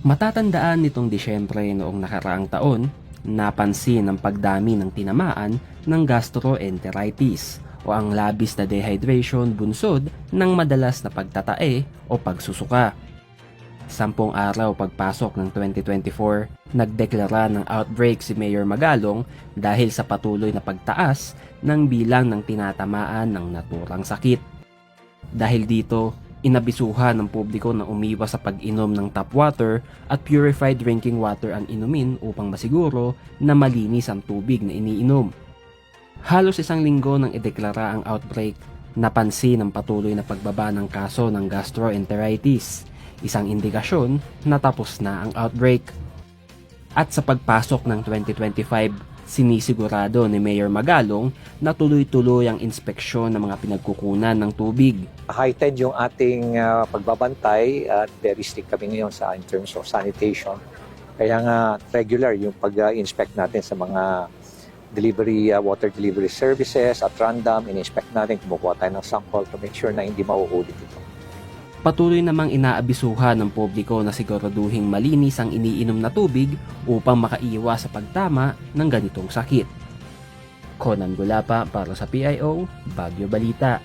Matatandaan nitong Disyembre noong nakaraang taon, napansin ang pagdami ng tinamaan ng gastroenteritis o ang labis na dehydration bunsod ng madalas na pagtatae o pagsusuka. 10 araw pagpasok ng 2024, nagdeklara ng outbreak si Mayor Magalong dahil sa patuloy na pagtaas ng bilang ng tinatamaan ng naturang sakit. Dahil dito, inabisuhan ng publiko na umiwas sa pag-inom ng tap water at purified drinking water ang inumin upang masiguro na malinis ang tubig na iniinom. Halos 1 linggo nang ideklara ang outbreak, napansin ang patuloy na pagbaba ng kaso ng gastroenteritis, isang indikasyon na tapos na ang outbreak. At sa pagpasok ng 2025, sinisigurado ni Mayor Magalong na tuloy-tuloy ang inspeksyon ng mga pinagkukunan ng tubig. Heightened yung ating pagbabantay at very strict kami ngayon in terms of sanitation. Kaya nga regular yung pag-inspect natin sa mga water delivery services at random, in-inspect natin, kumukuha tayo ng sample to make sure na hindi mauulit ito. Patuloy namang inaabisuhan ng publiko na siguraduhing malinis ang iniinom na tubig upang makaiwas sa pagtama ng ganitong sakit. Conan Gulapa para sa PIO, Baguio Balita.